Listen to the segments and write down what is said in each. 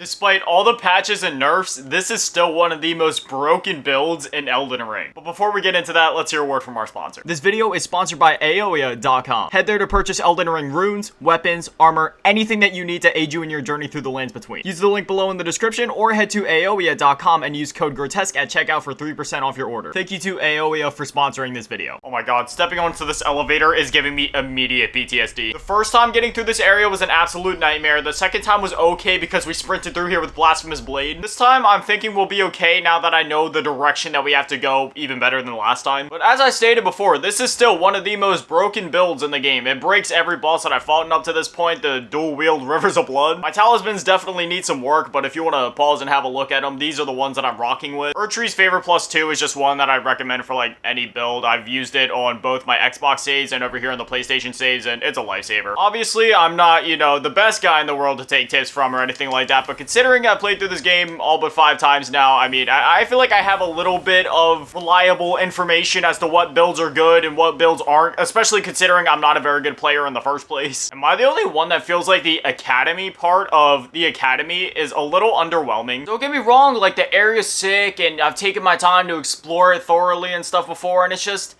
Despite all the patches and nerfs, this is still one of the most broken builds in Elden Ring. But before we get into that, let's hear a word from our sponsor. This video is sponsored by Aoya.com. Head there to purchase Elden Ring runes, weapons, armor, anything that you need to aid you in your journey through the lands between. Use the link below in the description or head to Aoya.com and use code Grotesque at checkout for 3% off your order. Thank you to Aoya for sponsoring this video. Oh my god, stepping onto this elevator is giving me immediate PTSD. The first time getting through this area was an absolute nightmare. The second time was okay because we sprinted through here with Blasphemous Blade. This time, I'm thinking we'll be okay now that I know the direction that we have to go even better than the last time. But as I stated before, this is still one of the most broken builds in the game. It breaks every boss that I've fought up to this point, the dual-wield Rivers of Blood. My talismans definitely need some work, but if you want to pause and have a look at them, these are the ones that I'm rocking with. Erdtree's Favor Plus 2 is just one that I recommend for like any build. I've used it on both my Xbox saves and over here on the PlayStation saves, and it's a lifesaver. Obviously, I'm not, you know, the best guy in the world to take tips from or anything like that, but considering I've played through this game all but 5 times now, I mean, I feel like I have a little bit of reliable information as to what builds are good and what builds aren't, especially considering I'm not a very good player in the first place. Am I the only one that feels like the Academy part of the Academy is a little underwhelming? Don't get me wrong, like the area's sick and I've taken my time to explore it thoroughly and stuff before, and it's just,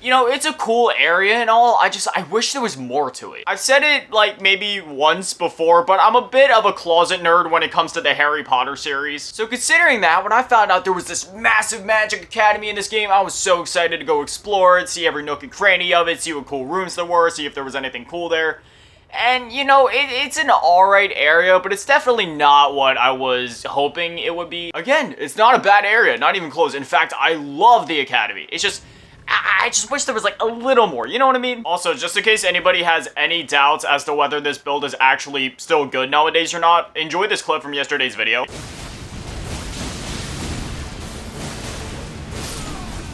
you know, it's a cool area and all. I wish there was more to it. I've said it like maybe once before, but I'm a bit of a closet nerd when it comes to the Harry Potter series. So considering that, when I found out there was this massive magic academy in this game, I was so excited to go explore it, see every nook and cranny of it, see what cool rooms there were, see if there was anything cool there. And, you know, it's an alright area, but it's definitely not what I was hoping it would be. Again, it's not a bad area, not even close. In fact, I love the academy. It's just, I just wish there was like a little more, you know what I mean? Also, just in case anybody has any doubts as to whether this build is actually still good nowadays or not, enjoy this clip from yesterday's video.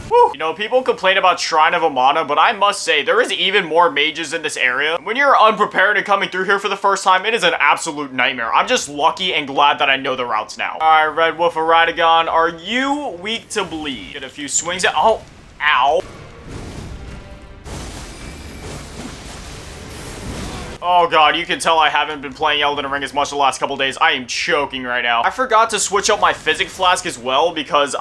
Woo. You know, people complain about Shrine of Amana, but I must say, there is even more mages in this area. When you're unprepared and coming through here for the first time, it is an absolute nightmare. I'm just lucky and glad that I know the routes now. Alright, Red Wolf of Radagon, are you weak to bleed? Get a few swings at- oh! Ow. Oh god, you can tell I haven't been playing Elden Ring as much the last couple days. I am choking right now. I forgot to switch up my Physic Flask as well because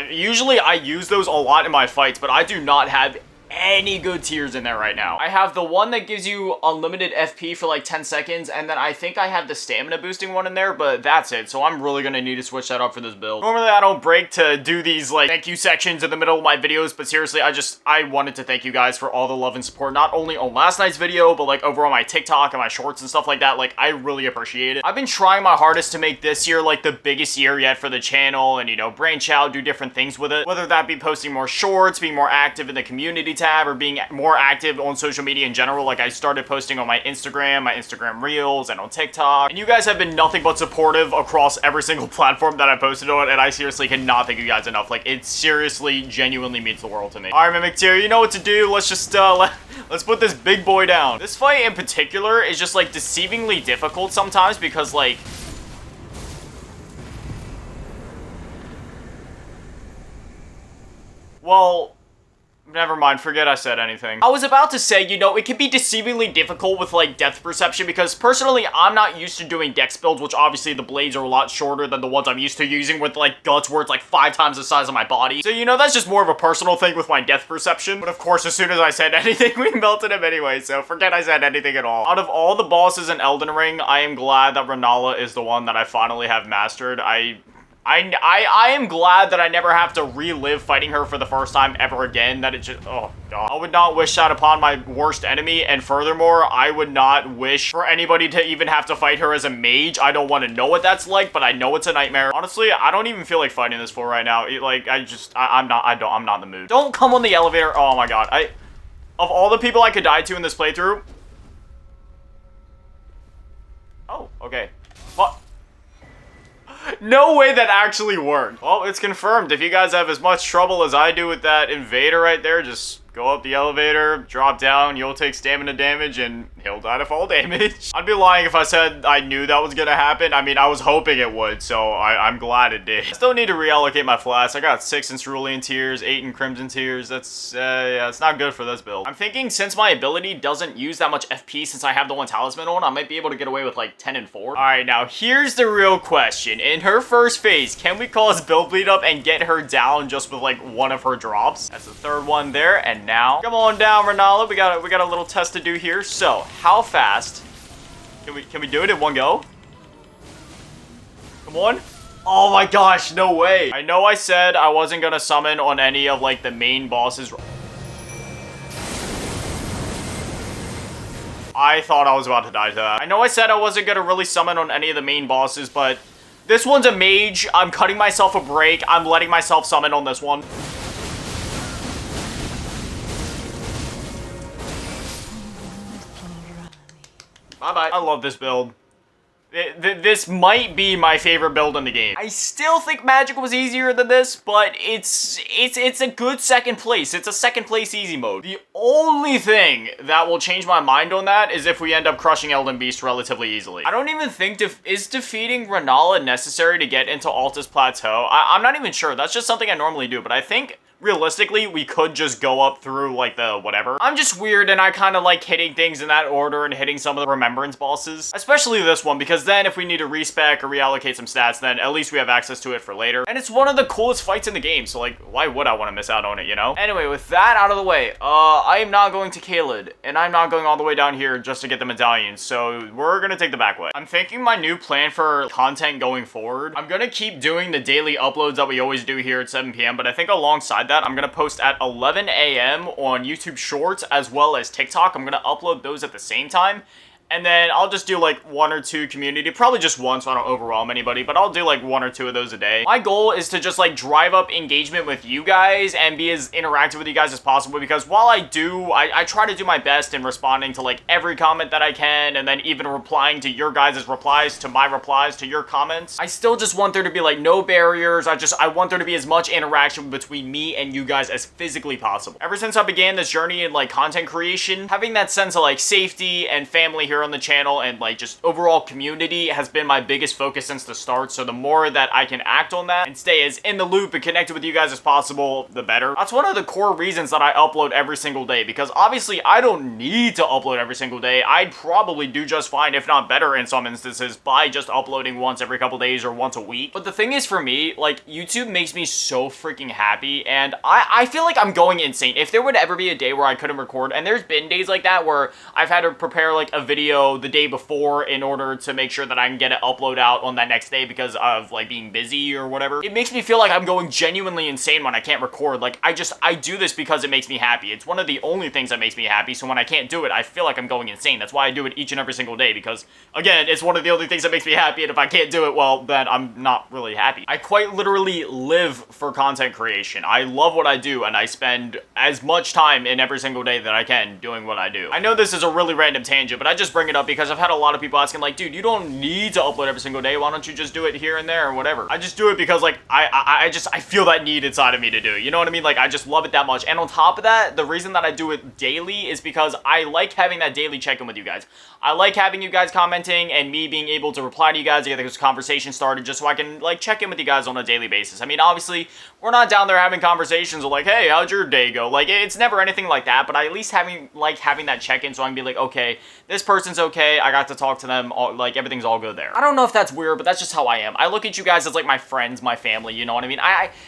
usually I use those a lot in my fights, but I do not have any good tiers in there right now. I have the one that gives you unlimited FP for like 10 seconds, and then I think I have the stamina boosting one in there, but that's it. So I'm really gonna need to switch that up for this build. Normally I don't break to do these like thank you sections in the middle of my videos, but seriously, I wanted to thank you guys for all the love and support, not only on last night's video, but like over on my TikTok and my shorts and stuff like that. Like, I really appreciate it. I've been trying my hardest to make this year like the biggest year yet for the channel and, you know, branch out, do different things with it, whether that be posting more shorts, being more active in the community tab, or being more active on social media in general. Like, I started posting on my Instagram Reels, and on TikTok, and you guys have been nothing but supportive across every single platform that I posted on, and I seriously cannot thank you guys enough. Like, it seriously, genuinely means the world to me. Alright, Mimic Tier, you know what to do. Let's just, let's put this big boy down. This fight in particular is just, like, deceivingly difficult sometimes because, like, well, never mind, forget I said anything. I was about to say, you know, it can be deceivingly difficult with, like, depth perception because, personally, I'm not used to doing dex builds, which obviously the blades are a lot shorter than the ones I'm used to using with, like, guts where it's, like, 5 times the size of my body. So, you know, that's just more of a personal thing with my depth perception. But, of course, as soon as I said anything, we melted him anyway, so forget I said anything at all. Out of all the bosses in Elden Ring, I am glad that Rennala is the one that I finally have mastered. I am glad that I never have to relive fighting her for the first time ever again. That it just, oh god. I would not wish that upon my worst enemy, and furthermore, I would not wish for anybody to even have to fight her as a mage. I don't want to know what that's like, but I know it's a nightmare. Honestly, I don't even feel like fighting this fool right now. I'm not in the mood. Don't come on the elevator. Oh my god. Of all the people I could die to in this playthrough. Oh, okay. What? No way that actually worked. Well, it's confirmed. If you guys have as much trouble as I do with that invader right there, just go up the elevator, drop down, you'll take stamina damage, and He'll die to fall damage. I'd be lying if I said I knew that was gonna happen. I mean, I was hoping it would, so I'm glad it did. I still need to reallocate my flasks. I got 6 in Cerulean Tears, 8 in Crimson Tears. That's, yeah, it's not good for this build. I'm thinking since my ability doesn't use that much FP since I have the 1 talisman on, I might be able to get away with like 10 and 4. All right, now here's the real question. In her first phase, can we cause build bleed up and get her down just with like 1 of her drops? That's the 3rd one there, and now, come on down, Rennala. We got a little test to do here. So, how fast can we do it in 1 go? Come on. Oh my gosh, no way. I know I said I wasn't gonna summon on any of like the main bosses. I thought I was about to die to that. I know I said I wasn't gonna really summon on any of the main bosses, but this one's a mage. I'm cutting myself a break. I'm letting myself summon on this one. Bye-bye. I love this build. This might be my favorite build in the game. I still think Magic was easier than this, but it's a good second place. It's a second place easy mode. The only thing that will change my mind on that is if we end up crushing Elden Beast relatively easily. I don't even think is defeating Rennala necessary to get into Altus Plateau. I'm not even sure. That's just something I normally do, but I think realistically, we could just go up through, like, the whatever. I'm just weird, and I kind of like hitting things in that order and hitting some of the Remembrance bosses. Especially this one, because then if we need to respec or reallocate some stats, then at least we have access to it for later. And it's one of the coolest fights in the game, so, like, why would I want to miss out on it, you know? Anyway, with that out of the way, I am not going to Caelid, and I'm not going all the way down here just to get the medallions, so we're gonna take the back way. I'm thinking my new plan for content going forward, I'm gonna keep doing the daily uploads that we always do here at 7 p.m., but I think alongside that, I'm gonna post at 11 a.m. on YouTube Shorts as well as TikTok. I'm gonna upload those at the same time. And then I'll just do like 1 or 2 community, probably just 1 so I don't overwhelm anybody, but I'll do like 1 or 2 of those a day. My goal is to just like drive up engagement with you guys and be as interactive with you guys as possible, because while I try to do my best in responding to like every comment that I can, and then even replying to your guys' replies to my replies to your comments, I still just want there to be like no barriers. I want there to be as much interaction between me and you guys as physically possible. Ever since I began this journey in like content creation, having that sense of like safety and family here on the channel and like just overall community has been my biggest focus since the start. So the more that I can act on that and stay as in the loop and connected with you guys as possible, the better. That's one of the core reasons that I upload every single day, because obviously I don't need to upload every single day. I'd probably do just fine, if not better in some instances, by just uploading once every couple days or once a week. But the thing is, for me, like, YouTube makes me so freaking happy, and I feel like I'm going insane. If there would ever be a day where I couldn't record, and there's been days like that where I've had to prepare like a video the day before in order to make sure that I can get it upload out on that next day because of like being busy or whatever. It makes me feel like I'm going genuinely insane when I can't record. Like, I do this because it makes me happy. It's one of the only things that makes me happy, so when I can't do it, I feel like I'm going insane. That's why I do it each and every single day, because again, it's one of the only things that makes me happy, and if I can't do it, well, then I'm not really happy. I quite literally live for content creation. I love what I do, and I spend as much time in every single day that I can doing what I do. I know this is a really random tangent, but I just bring it up because I've had a lot of people asking like, dude, you don't need to upload every single day. Why don't you just do it here and there or whatever? I just do it because like, I feel that need inside of me to do it. You know what I mean? Like, I just love it that much. And on top of that, the reason that I do it daily is because I like having that daily check-in with you guys. I like having you guys commenting and me being able to reply to you guys to get this conversation started, just so I can like check in with you guys on a daily basis. I mean, obviously, we're not down there having conversations of like, hey, how'd your day go? Like, it's never anything like that, but I at least having that check-in so I can be like, okay, this person's okay, I got to talk to them, all, like, everything's all good there. I don't know if that's weird, but that's just how I am. I look at you guys as like my friends, my family, you know what I mean?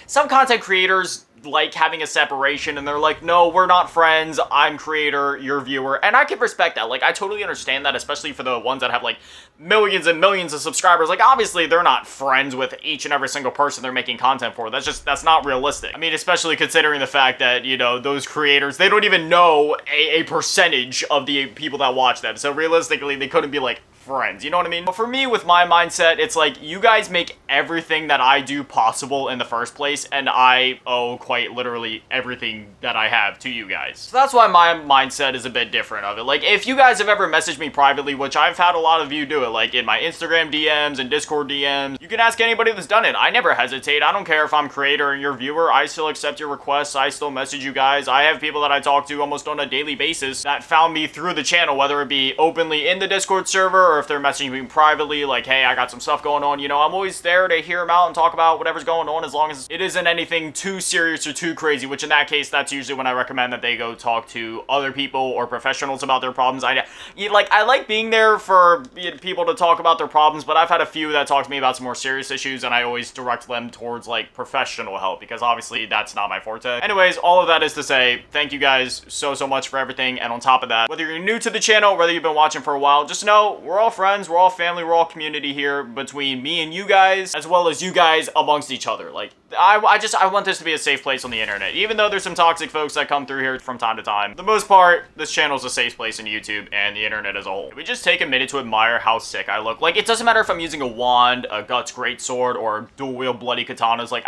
Some content creators like having a separation, and they're like, no, we're not friends, I'm creator, you're viewer, and I can respect that. Like, I totally understand that, especially for the ones that have like millions and millions of subscribers. Like, obviously they're not friends with each and every single person they're making content for. That's not realistic. I mean, especially considering the fact that, you know, those creators, they don't even know a percentage of the people that watch them, so realistically they couldn't be like friends, you know what I mean? But for me, with my mindset, it's like, you guys make everything that I do possible in the first place, and I owe quite literally everything that I have to you guys. So that's why my mindset is a bit different of it. Like, if you guys have ever messaged me privately, which I've had a lot of you do it, like in my Instagram DMs and Discord DMs, you can ask anybody that's done it. I never hesitate. I don't care if I'm creator and your viewer. I still accept your requests. I still message you guys. I have people that I talk to almost on a daily basis that found me through the channel, whether it be openly in the Discord server or if they're messaging me privately, like, hey, I got some stuff going on. You know, I'm always there to hear them out and talk about whatever's going on, as long as it isn't anything too serious or too crazy, which in that case, that's usually when I recommend that they go talk to other people or professionals about their problems. I like being there for people to talk about their problems, but I've had a few that talk to me about some more serious issues, and I always direct them towards like professional help, because obviously that's not my forte. Anyways, all of that is to say, thank you guys so much for everything. And on top of that, whether you're new to the channel, whether you've been watching for a while, just know we're all friends, we're all family, we're all community here between me and you guys, as well as you guys amongst each other. Like, I want this to be a safe place on the internet, even though there's some toxic folks that come through here from time to time. For the most part, this channel is a safe place in YouTube and the internet as a whole. Can we just take a minute to admire how sick I look? Like, it doesn't matter if I'm using a wand, a Guts greatsword, or dual wield bloody katanas. Like,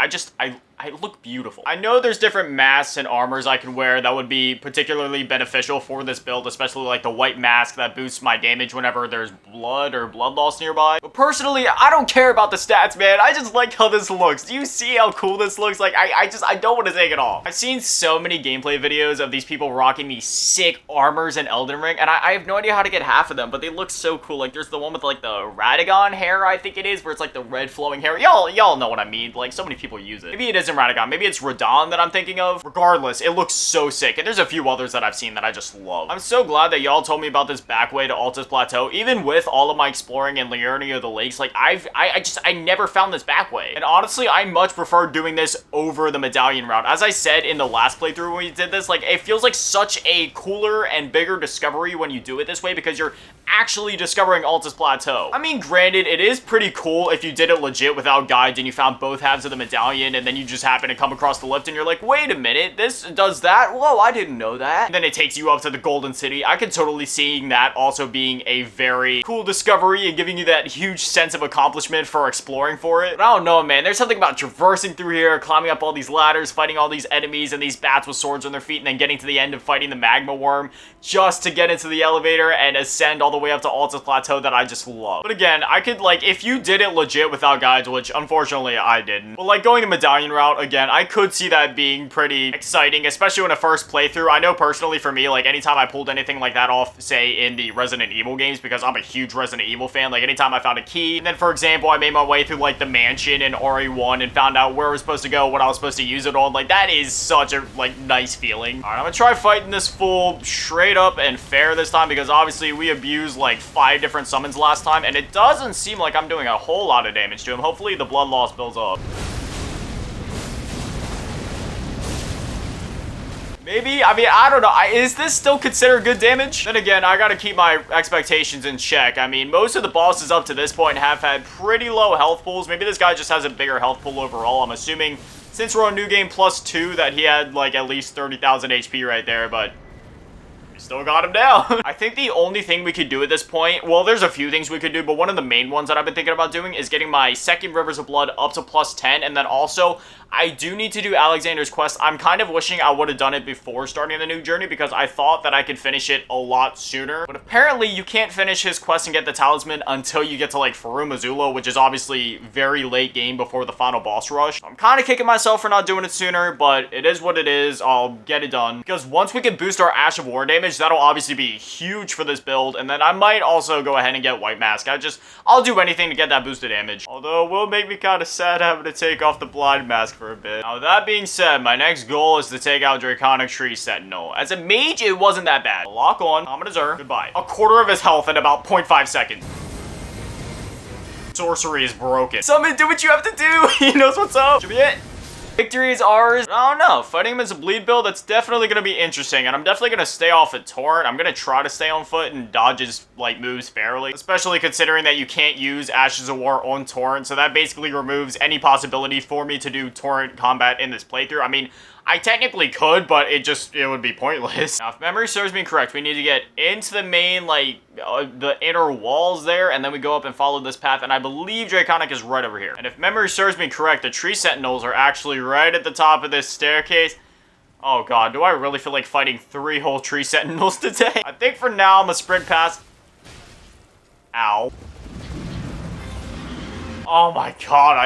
I look beautiful. I know there's different masks and armors I can wear that would be particularly beneficial for this build, especially like the white mask that boosts my damage whenever there's blood or blood loss nearby. But personally, I don't care about the stats, man. I just like how this looks. Do you see how cool this looks? Like, I don't want to take it off. I've seen so many gameplay videos of these people rocking these sick armors in Elden Ring, and I have no idea how to get half of them, but they look so cool. Like, there's the one with like the Radagon hair, I think it is, where it's like the red flowing hair. Y'all know what I mean. Like, so many people use it. Maybe it isn't Radagon. Maybe it's Radagon that I'm thinking of. Regardless, it looks so sick, and there's a few others that I've seen that I just love. I'm so glad that y'all told me about this back way to Altus Plateau. Even with all of my exploring in Liurnia of the Lakes, like, I never found this back way. And honestly, I much prefer doing this over the medallion route. As I said in the last playthrough when we did this, like, it feels like such a cooler and bigger discovery when you do it this way, because you're actually discovering Altus Plateau. I mean, granted, it is pretty cool if you did it legit without guides and you found both halves of the medallion and then you just happen to come across the lift and you're like, wait a minute, this does that? Whoa, I didn't know that. And then it takes you up to the Golden City. I could totally see that also being a very cool discovery and giving you that huge sense of accomplishment for exploring for it. But I don't know, man. There's something about traversing through here, climbing up all these ladders, fighting all these enemies and these bats with swords on their feet, and then getting to the end of fighting the Magma Wyrm just to get into the elevator and ascend all the way up to Altus Plateau that I just love. But again, I could, like, if you did it legit without guides, which unfortunately I didn't, but like going the medallion route, again, I could see that being pretty exciting, especially in a first playthrough. I know personally for me, like, anytime I pulled anything like that off, say in the Resident Evil games, because I'm a huge Resident Evil fan, like anytime I found a key, and then for example, I made my way through like the mansion in RE1 and found out where I was supposed to go, what I was supposed to use it on, like, that is such a, like, nice feeling. All right, I'm gonna try fighting this fool straight up and fair this time, because obviously we abused like 5 different summons last time, and it doesn't seem like I'm doing a whole lot of damage to him. Hopefully the blood loss builds up. Maybe? I mean, I don't know. Is this still considered good damage? Then again, I gotta keep my expectations in check. I mean, most of the bosses up to this point have had pretty low health pools. Maybe this guy just has a bigger health pool overall. I'm assuming, since we're on New Game +2, that he had like at least 30,000 HP right there, but we still got him down. I think the only thing we could do at this point, well, there's a few things we could do, but one of the main ones that I've been thinking about doing is getting my second Rivers of Blood up to +10, and then also I do need to do Alexander's quest. I'm kind of wishing I would have done it before starting the new journey, because I thought that I could finish it a lot sooner. But apparently you can't finish his quest and get the talisman until you get to like Farum Azula, which is obviously very late game before the final boss rush. I'm kind of kicking myself for not doing it sooner, but it is what it is. I'll get it done, because once we can boost our Ash of War damage, that'll obviously be huge for this build. And then I might also go ahead and get White Mask. I'll do anything to get that boosted damage. Although it will make me kind of sad having to take off the Blind Mask for a bit. Now that being said, my next goal is to take out Draconic Tree Sentinel. As a mage, it wasn't that bad. Lock on, Common Azure, goodbye. A quarter of his health in about 0.5 seconds. Sorcery is broken. Summon, do what you have to do. He knows what's up. Should be it. Victory is ours. I don't know. Fighting him as a bleed build, that's definitely going to be interesting. And I'm definitely going to stay off of Torrent. I'm going to try to stay on foot and dodge his, like, moves fairly. Especially considering that you can't use Ashes of War on Torrent. So that basically removes any possibility for me to do Torrent combat in this playthrough. I mean, I technically could, but it would be pointless. Now, if memory serves me correct, we need to get into the main, like, the inner walls there, and then we go up and follow this path, and I believe Draconic is right over here. And if memory serves me correct, the tree sentinels are actually right at the top of this staircase. Oh god, do I really feel like fighting 3 whole tree sentinels today? I think for now, I'm gonna sprint past. Ow. Oh my god,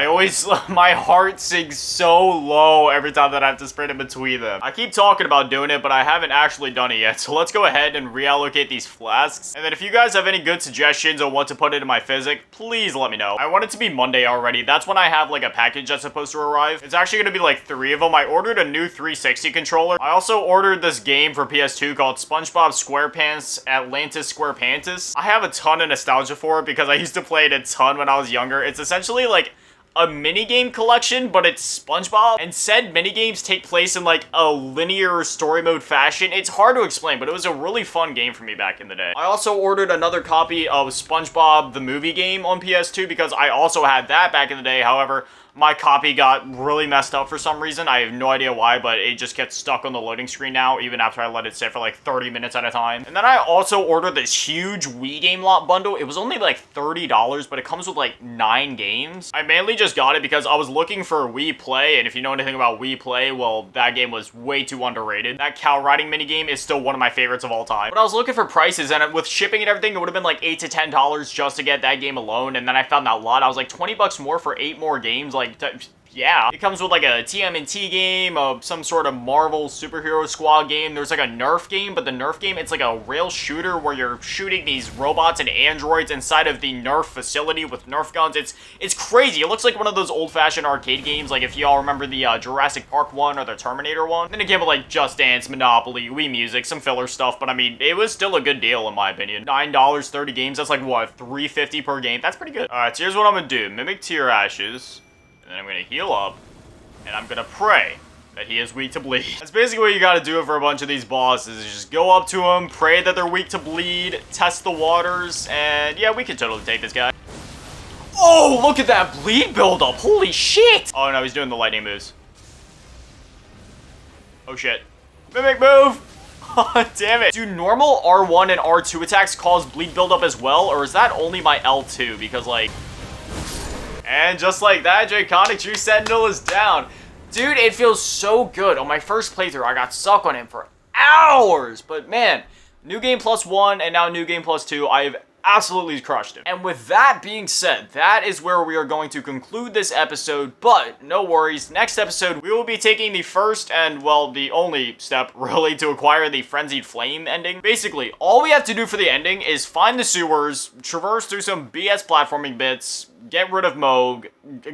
my heart sinks so low every time that I have to sprint in between them. I keep talking about doing it, but I haven't actually done it yet. So let's go ahead and reallocate these flasks. And then if you guys have any good suggestions on what to put into my physic, please let me know. I want it to be Monday already. That's when I have like a package that's supposed to arrive. It's actually gonna be like 3 of them. I ordered a new 360 controller. I also ordered this game for PS2 called SpongeBob SquarePants Atlantis SquarePantis. I have a ton of nostalgia for it because I used to play it a ton when I was younger. It's essentially like a minigame collection, but it's SpongeBob, and said minigames take place in like a linear story mode fashion. It's hard to explain, but it was a really fun game for me back in the day. I also ordered another copy of SpongeBob the movie game on PS2 because I also had that back in the day. However, my copy got really messed up for some reason. I have no idea why, but it just gets stuck on the loading screen now, even after I let it sit for like 30 minutes at a time. And then I also ordered this huge Wii game lot bundle. It was only like $30, but it comes with like 9 games. I mainly just got it because I was looking for Wii Play, and if you know anything about Wii Play, well, that game was way too underrated. That cow riding minigame is still one of my favorites of all time. But I was looking for prices, and with shipping and everything, it would have been like $8 to $10 just to get that game alone, and then I found that lot. I was like, 20 bucks more for 8 more games, like, yeah. It comes with like a TMNT game, some sort of Marvel superhero squad game. There's like a Nerf game, but the Nerf game, it's like a rail shooter where you're shooting these robots and androids inside of the Nerf facility with Nerf guns. It's crazy. It looks like one of those old-fashioned arcade games, like if y'all remember the Jurassic Park one or the Terminator one. Then it came with like Just Dance, Monopoly, Wii Music, some filler stuff, but I mean, it was still a good deal in my opinion. $9, 30 games, that's like what, $3.50 per game? That's pretty good. Alright, so here's what I'm gonna do. Mimic Tear Ashes. And then I'm going to heal up, and I'm going to pray that he is weak to bleed. That's basically what you got to do for a bunch of these bosses, is just go up to them, pray that they're weak to bleed, test the waters, and yeah, we can totally take this guy. Oh, look at that bleed buildup. Holy shit. Oh no, he's doing the lightning moves. Oh shit. Mimic move. Oh, damn it. Do normal R1 and R2 attacks cause bleed buildup as well, or is that only my L2? Because like... And just like that, Draconic True Sentinel is down. Dude, it feels so good. On my first playthrough, I got stuck on him for hours. But man, New Game Plus 1 and now New Game Plus 2, I have absolutely crushed him. And with that being said, that is where we are going to conclude this episode, but no worries. Next episode, we will be taking the first and, well, the only step, really, to acquire the Frenzied Flame ending. Basically, all we have to do for the ending is find the sewers, traverse through some BS platforming bits, get rid of Moog,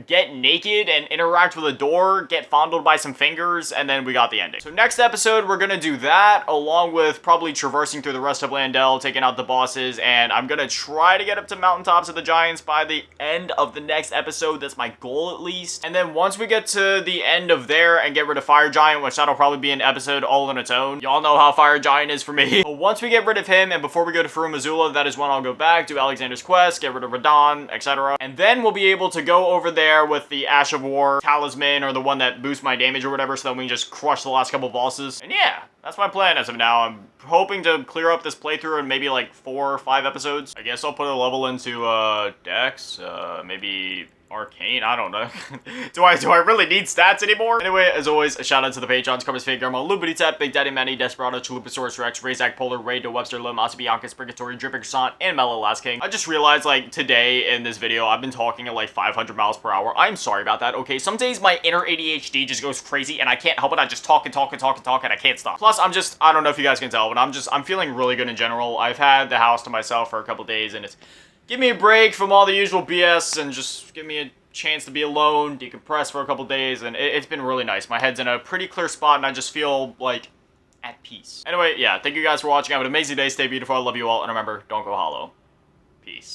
get naked and interact with a door, get fondled by some fingers, and then we got the ending. So next episode, we're gonna do that, along with probably traversing through the rest of Landel, taking out the bosses, and I'm gonna try to get up to Mountaintops of the Giants by the end of the next episode. That's my goal, at least. And then once we get to the end of there and get rid of Fire Giant, which that'll probably be an episode all on its own. Y'all know how Fire Giant is for me. But once we get rid of him, and before we go to Farum Azula, that is when I'll go back, do Alexander's Quest, get rid of Radagon, etc. And then we'll be able to go over there with the Ash of War talisman, or the one that boosts my damage or whatever, so that we can just crush the last couple bosses. And yeah, that's my plan as of now. I'm hoping to clear up this playthrough in maybe like 4 or 5 episodes. I guess I'll put a level into Dex, maybe Arcane, I don't know. do I really need stats anymore? Anyway, as always, a shout out to the Patrons, Carmen's Fate, Garmo, Lubity Tap, Big Daddy Manny, Desperado, Chalupasaurus Rex, Razak, Polar, Ray, De Webster, Lim, Bianca, Purgatory, Dripping Croissant, and Mellow Last King. I just realized, like, today in this video, I've been talking at like 500 miles per hour. I'm sorry about that, okay? Some days my inner ADHD just goes crazy and I can't help it. I just talk and talk and talk and talk and I can't stop. Plus, I don't know if you guys can tell, but I'm feeling really good in general. I've had the house to myself for a couple days, and it's give me a break from all the usual BS and just give me a chance to be alone, decompress for a couple days, and it's been really nice. My head's in a pretty clear spot, and I just feel, like, at peace. Anyway, yeah, thank you guys for watching. Have an amazing day. Stay beautiful. I love you all. And remember, don't go hollow. Peace.